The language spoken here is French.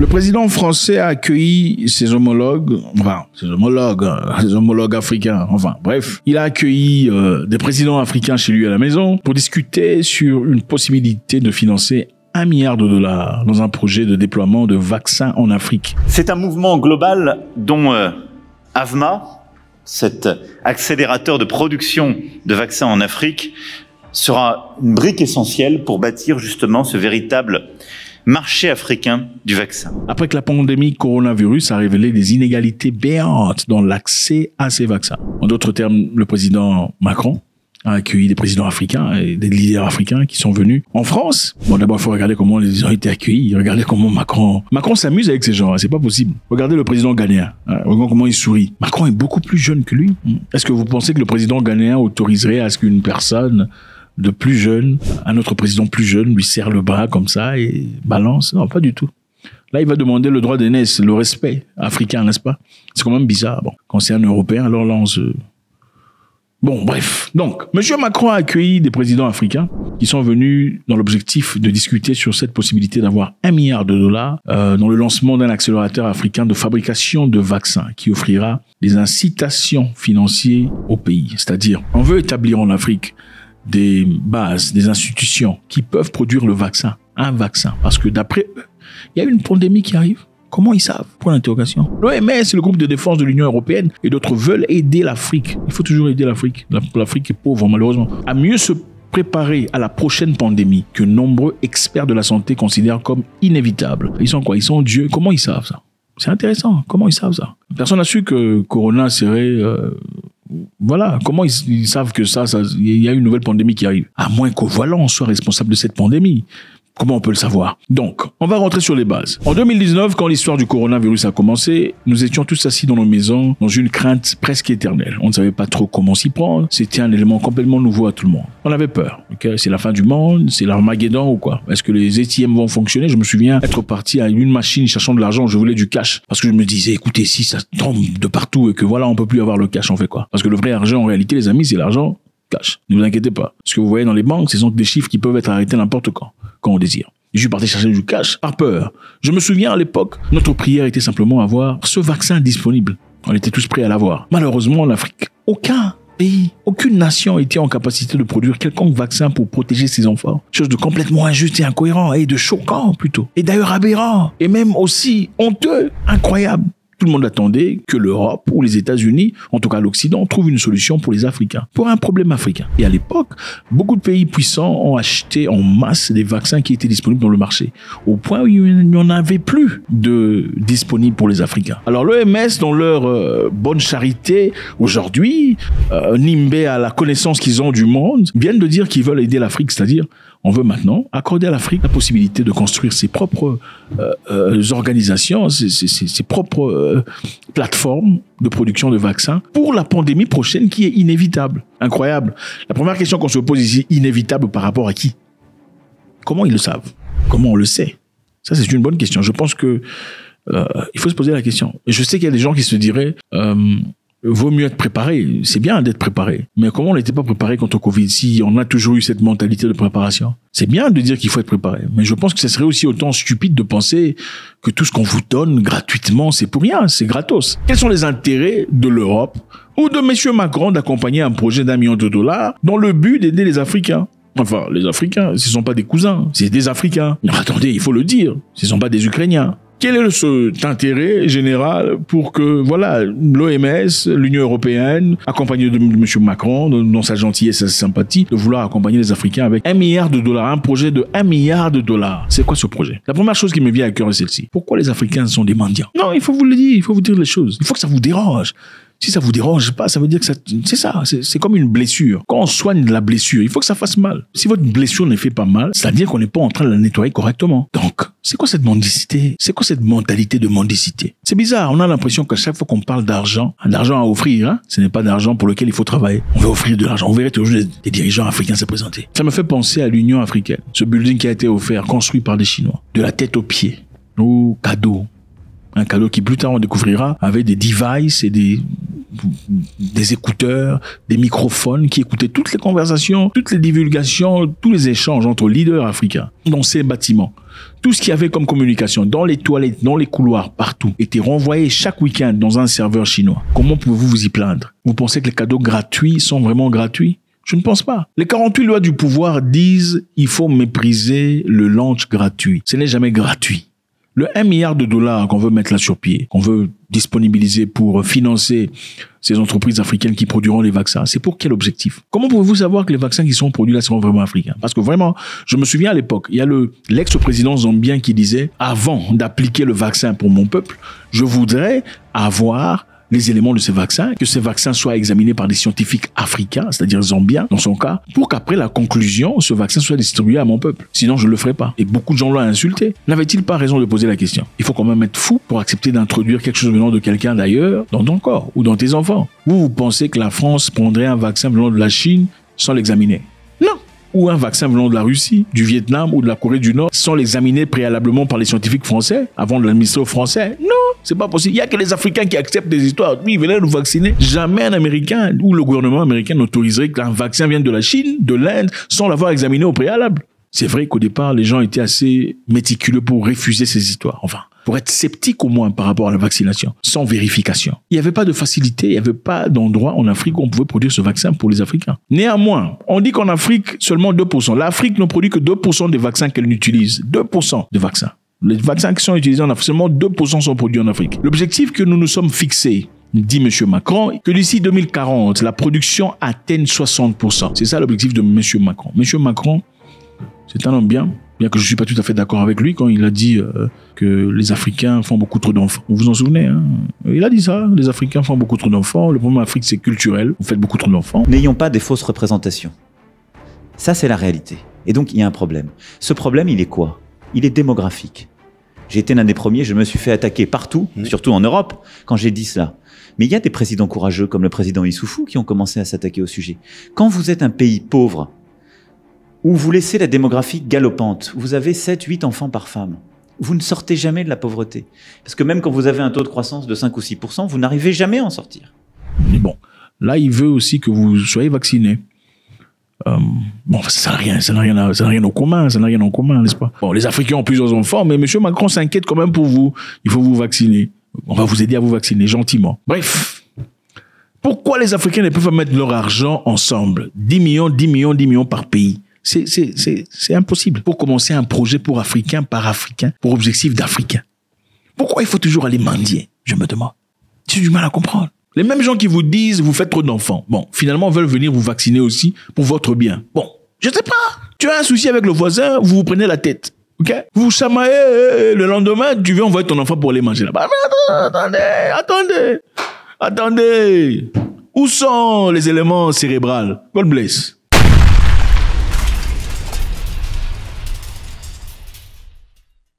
Le président français a accueilli ses homologues africains, bref. Il a accueilli des présidents africains chez lui à la maison pour discuter sur une possibilité de financer $1 milliard dans un projet de déploiement de vaccins en Afrique. C'est un mouvement global dont AVMA, cet accélérateur de production de vaccins en Afrique, sera une brique essentielle pour bâtir justement ce véritable marché africain du vaccin. Après que la pandémie coronavirus a révélé des inégalités béantes dans l'accès à ces vaccins. En d'autres termes, le président Macron a accueilli des présidents africains et des leaders africains qui sont venus en France. Bon, d'abord, il faut regarder comment ils ont été accueillis. Regardez comment Macron s'amuse avec ces gens. C'est pas possible. Regardez le président ghanéen. Regardez comment il sourit. Macron est beaucoup plus jeune que lui. Est-ce que vous pensez que le président ghanéen autoriserait à ce qu'une personne de plus jeune, un autre président plus jeune, lui serre le bras comme ça et balance? Non, pas du tout. Là, il va demander le droit d'aînesse, le respect africain, n'est-ce pas? C'est quand même bizarre. Bon, quand c'est un Européen, alors là, on se... Bon, bref. Donc, M. Macron a accueilli des présidents africains qui sont venus dans l'objectif de discuter sur cette possibilité d'avoir $1 milliard dans le lancement d'un accélérateur africain de fabrication de vaccins qui offrira des incitations financières au pays. C'est-à-dire, on veut établir en Afrique des bases, des institutions qui peuvent produire le vaccin, un vaccin. Parce que d'après eux, il y a une pandémie qui arrive. Comment ils savent? Point d'interrogation. L'OMS, le groupe de défense de l'Union européenne et d'autres veulent aider l'Afrique. Il faut toujours aider l'Afrique. L'Afrique est pauvre, malheureusement. À mieux se préparer à la prochaine pandémie que nombreux experts de la santé considèrent comme inévitable. Ils sont quoi? Ils sont Dieu. Comment ils savent ça? C'est intéressant. Comment ils savent ça? Personne n'a su que Corona serait... Voilà, comment ils savent que il y a une nouvelle pandémie qui arrive? À moins qu'au volant, on soit responsable de cette pandémie. Comment on peut le savoir? Donc, on va rentrer sur les bases. En 2019, quand l'histoire du coronavirus a commencé, nous étions tous assis dans nos maisons dans une crainte presque éternelle. On ne savait pas trop comment s'y prendre. C'était un élément complètement nouveau à tout le monde. On avait peur. Okay? C'est la fin du monde, c'est l'Armageddon ou quoi? Est-ce que les ATM vont fonctionner? Je me souviens être parti à une machine cherchant de l'argent. Je voulais du cash parce que je me disais, écoutez, si ça tombe de partout et que voilà, on peut plus avoir le cash, on fait quoi? Parce que le vrai argent, en réalité, les amis, c'est l'argent cash. Ne vous inquiétez pas. Ce que vous voyez dans les banques, ce sont des chiffres qui peuvent être arrêtés n'importe quand on désire. Je suis parti chercher du cash par peur. Je me souviens à l'époque, notre prière était simplement avoir ce vaccin disponible. On était tous prêts à l'avoir. Malheureusement, en Afrique, aucun pays, aucune nation était en capacité de produire quelconque vaccin pour protéger ses enfants. Chose de complètement injuste et incohérent et de choquant plutôt. Et d'ailleurs aberrant. Et même aussi honteux, incroyable. Tout le monde attendait que l'Europe ou les États-Unis, en tout cas l'Occident, trouvent une solution pour les Africains, pour un problème africain. Et à l'époque, beaucoup de pays puissants ont acheté en masse des vaccins qui étaient disponibles dans le marché, au point où il n'y en avait plus de disponibles pour les Africains. Alors l'OMS, dans leur bonne charité, aujourd'hui, nimbés à la connaissance qu'ils ont du monde, viennent de dire qu'ils veulent aider l'Afrique, c'est-à-dire on veut maintenant accorder à l'Afrique la possibilité de construire ses propres organisations, ses propres plateformes de production de vaccins pour la pandémie prochaine qui est inévitable. Incroyable. La première question qu'on se pose ici, inévitable par rapport à qui? Comment ils le savent? Comment on le sait? Ça, c'est une bonne question. Je pense que il faut se poser la question. Et je sais qu'il y a des gens qui se diraient... vaut mieux être préparé. C'est bien d'être préparé. Mais comment on n'était pas préparé contre Covid si on a toujours eu cette mentalité de préparation? C'est bien de dire qu'il faut être préparé. Mais je pense que ce serait aussi autant stupide de penser que tout ce qu'on vous donne gratuitement, c'est pour rien, c'est gratos. Quels sont les intérêts de l'Europe ou de M. Macron d'accompagner un projet $1 million dans le but d'aider les Africains? Enfin, les Africains, ce ne sont pas des cousins, c'est des Africains. Non, attendez, il faut le dire, ce ne sont pas des Ukrainiens. Quel est cet intérêt général pour que, voilà, l'OMS, l'Union européenne, accompagnée de M. Macron, dans sa gentillesse et sa sympathie, de vouloir accompagner les Africains avec $1 milliard, un projet de $1 milliard? C'est quoi ce projet? La première chose qui me vient à cœur est celle-ci. Pourquoi les Africains sont des mendiants? Non, il faut vous le dire, il faut vous dire les choses. Il faut que ça vous dérange. Si ça vous dérange pas, ça veut dire que c'est comme une blessure. Quand on soigne la blessure, il faut que ça fasse mal. Si votre blessure ne fait pas mal, c'est-à-dire qu'on n'est pas en train de la nettoyer correctement. Donc, c'est quoi cette mendicité? C'est quoi cette mentalité de mendicité? C'est bizarre. On a l'impression qu'à chaque fois qu'on parle d'argent à offrir, ce n'est pas d'argent pour lequel il faut travailler. On veut offrir de l'argent. On verrait toujours des dirigeants africains se présenter. Ça me fait penser à l'Union africaine. Ce building qui a été offert, construit par des Chinois. De la tête aux pieds. Cadeau. Un cadeau qui plus tard on découvrira avec des devices et des écouteurs, des microphones qui écoutaient toutes les conversations, toutes les divulgations, tous les échanges entre leaders africains dans ces bâtiments. Tout ce qu'il y avait comme communication dans les toilettes, dans les couloirs, partout, était renvoyé chaque week-end dans un serveur chinois. Comment pouvez-vous vous y plaindre? Vous pensez que les cadeaux gratuits sont vraiment gratuits? Je ne pense pas. Les 48 lois du pouvoir disent il faut mépriser le lunch gratuit. Ce n'est jamais gratuit. Le 1 milliard de dollars qu'on veut mettre là sur pied, qu'on veut disponibiliser pour financer ces entreprises africaines qui produiront les vaccins, c'est pour quel objectif? Comment pouvez-vous savoir que les vaccins qui sont produits là seront vraiment africains? Parce que vraiment, je me souviens à l'époque, il y a l'ex-président zambien qui disait, avant d'appliquer le vaccin pour mon peuple, je voudrais avoir les éléments de ces vaccins, que ces vaccins soient examinés par des scientifiques africains, c'est-à-dire zambiens, dans son cas, pour qu'après la conclusion, ce vaccin soit distribué à mon peuple. Sinon, je ne le ferai pas. Et beaucoup de gens l'ont insulté. N'avait-il pas raison de poser la question? Il faut quand même être fou pour accepter d'introduire quelque chose venant de quelqu'un d'ailleurs dans ton corps ou dans tes enfants. Vous pensez que la France prendrait un vaccin venant de la Chine sans l'examiner? Non. Ou un vaccin venant de la Russie, du Vietnam ou de la Corée du Nord sans l'examiner préalablement par les scientifiques français avant de l'administrer aux Français? Non, c'est pas possible. Il y a que les Africains qui acceptent des histoires. Oui, venez nous vacciner. Jamais un Américain ou le gouvernement américain n'autoriserait qu'un vaccin vienne de la Chine, de l'Inde, sans l'avoir examiné au préalable. C'est vrai qu'au départ, les gens étaient assez méticuleux pour refuser ces histoires. Enfin, pour être sceptiques au moins par rapport à la vaccination, sans vérification. Il n'y avait pas de facilité, il n'y avait pas d'endroit en Afrique où on pouvait produire ce vaccin pour les Africains. Néanmoins, on dit qu'en Afrique, seulement 2%. L'Afrique ne produit que 2% des vaccins qu'elle utilise. 2% des vaccins. Les vaccins qui sont utilisés en Afrique, seulement 2% sont produits en Afrique. L'objectif que nous nous sommes fixés, dit M. Macron, que d'ici 2040, la production atteigne 60%. C'est ça l'objectif de M. Macron. M. Macron, c'est un homme bien que je ne suis pas tout à fait d'accord avec lui quand il a dit que les Africains font beaucoup trop d'enfants. Vous vous en souvenez, hein? Il a dit ça, les Africains font beaucoup trop d'enfants. Le problème en Afrique, c'est culturel. Vous faites beaucoup trop d'enfants. N'ayons pas des fausses représentations. Ça, c'est la réalité. Et donc, il y a un problème. Ce problème, il est quoi? Il est démographique. J'ai été l'un des premiers, je me suis fait attaquer partout, surtout en Europe, quand j'ai dit cela. Mais il y a des présidents courageux, comme le président Issoufou, qui ont commencé à s'attaquer au sujet. Quand vous êtes un pays pauvre, où vous laissez la démographie galopante, vous avez 7, 8 enfants par femme, vous ne sortez jamais de la pauvreté. Parce que même quand vous avez un taux de croissance de 5 ou 6%, vous n'arrivez jamais à en sortir. Mais bon, là, il veut aussi que vous soyez vaccinés. Bon, ça n'a rien en commun, n'est-ce pas? Bon, les Africains ont plusieurs enfants, mais M. Macron s'inquiète quand même pour vous. Il faut vous vacciner. On va vous aider à vous vacciner, gentiment. Bref. Pourquoi les Africains ne peuvent pas mettre leur argent ensemble? 10 millions par pays. C'est impossible. Pour commencer un projet pour Africain par Africain, pour objectif d'Africain. Pourquoi il faut toujours aller mendier? Je me demande. J'ai du mal à comprendre. Les mêmes gens qui vous disent vous faites trop d'enfants, bon, finalement veulent venir vous vacciner aussi pour votre bien. Bon, je sais pas. Tu as un souci avec le voisin, vous vous prenez la tête. Ok? Vous chamaillez, le lendemain, tu viens envoyer ton enfant pour aller manger là-bas. Attendez. Où sont les éléments cérébraux? God bless.